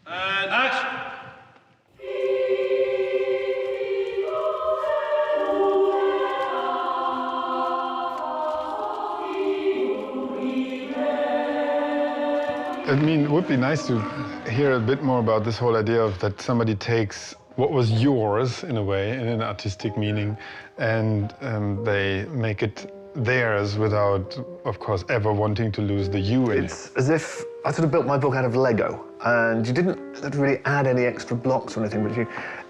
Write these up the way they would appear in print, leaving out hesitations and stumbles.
And action! I mean, it would be nice to hear a bit more about this whole idea of that somebody takes what was yours, in a way, in an artistic meaning, and they make it theirs without, of course, ever wanting to lose the you in it. It's as if I sort of built my book out of Lego, and you didn't really add any extra blocks or anything, but you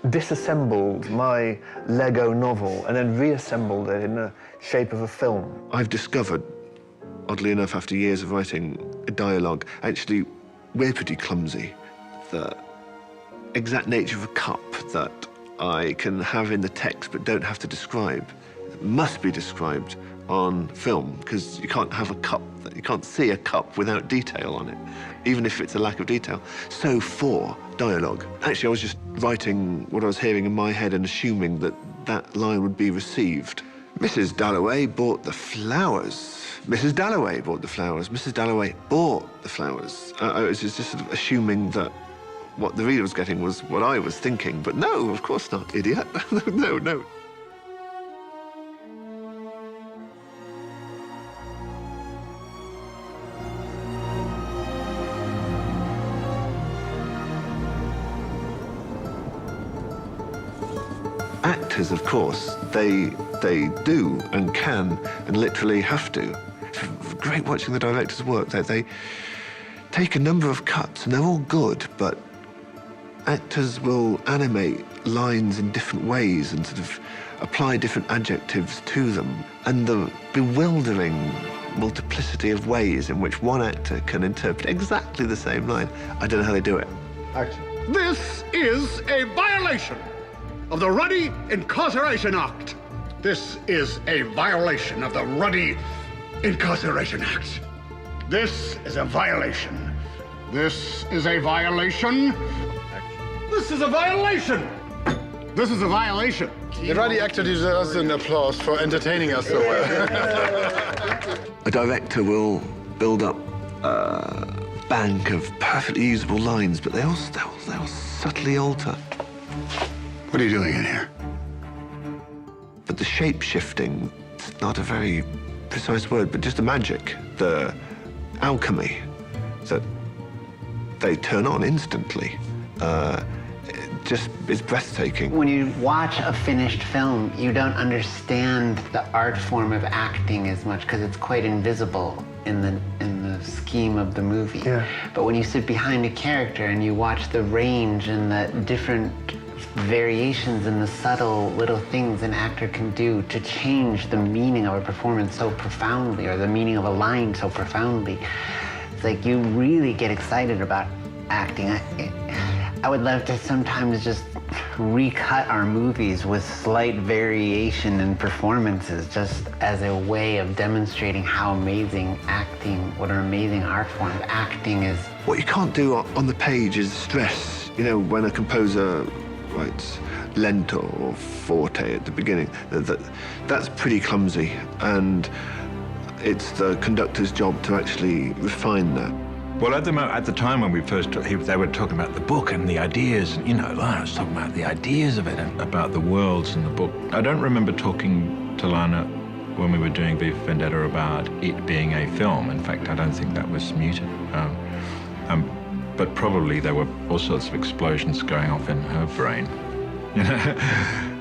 disassembled my Lego novel and then reassembled it in the shape of a film. I've discovered, oddly enough, after years of writing a dialogue, actually, we're pretty clumsy. The exact nature of a cup that I can have in the text but don't have to describe must be described on film, because you can't have a cup, you can't see a cup without detail on it, even if it's a lack of detail. So for dialogue, actually I was just writing what I was hearing in my head and assuming that that line would be received. Mrs. Dalloway bought the flowers. Mrs. Dalloway bought the flowers. Mrs. Dalloway bought the flowers. I was just sort of assuming that what the reader was getting was what I was thinking, but no, of course not, idiot. No. Actors, of course, they do and can and literally have to. It's great watching the directors work. They take a number of cuts, and they're all good, but actors will animate lines in different ways and sort of apply different adjectives to them. And the bewildering multiplicity of ways in which one actor can interpret exactly the same line, I don't know how they do it. Action. This is a violation of the Ruddy Incarceration Act. This is a violation of the Ruddy Incarceration Act. This is a violation. This is a violation. This is a violation. This is a violation. The Ruddy actor deserves an applause for entertaining us so well. A director will build up a bank of perfectly usable lines, but they'll subtly alter. What are you doing in here? But the shape-shifting, it's not a very precise word, but just the magic, the alchemy that they turn on instantly, it just is breathtaking. When you watch a finished film, you don't understand the art form of acting as much because it's quite invisible in the scheme of the movie. Yeah. But when you sit behind a character and you watch the range and the different variations and the subtle little things an actor can do to change the meaning of a performance so profoundly, or the meaning of a line so profoundly, it's like you really get excited about acting. I would love to sometimes just recut our movies with slight variation in performances, just as a way of demonstrating how amazing acting, what an amazing art form acting is. What you can't do on the page is stress. You know, when a composer writes lento or forte at the beginning, that's pretty clumsy, and it's the conductor's job to actually refine that. Well, at the time when we first, they were talking about the book and the ideas, you know, Lana was talking about the ideas of it and about the worlds in the book. I don't remember talking to Lana when we were doing V for Vendetta about it being a film. In fact, I don't think that was mooted. But probably there were all sorts of explosions going off in her brain.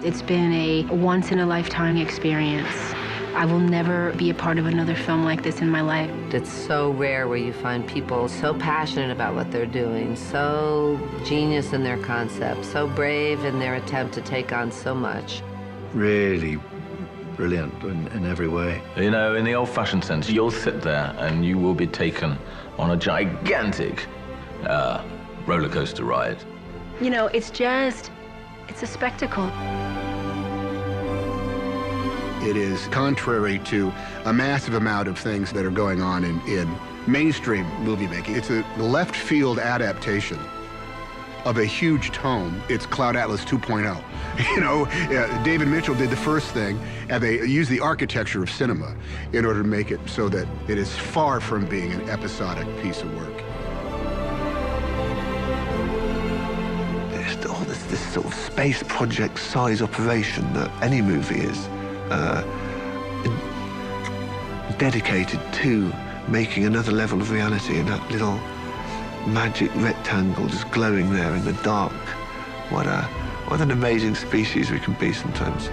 It's been a once-in-a-lifetime experience. I will never be a part of another film like this in my life. It's so rare where you find people so passionate about what they're doing, so genius in their concept, so brave in their attempt to take on so much. Really brilliant in every way. You know, in the old-fashioned sense, you'll sit there and you will be taken on a gigantic roller coaster ride. You know, it's a spectacle. It is contrary to a massive amount of things that are going on in mainstream movie making. It's a left field adaptation of a huge tome. It's Cloud Atlas 2.0. You know, David Mitchell did the first thing, and they used the architecture of cinema in order to make it so that it is far from being an episodic piece of work. sort of space project size operation that any movie is, dedicated to making another level of reality in that little magic rectangle just glowing there in the dark. What an amazing species we can be sometimes.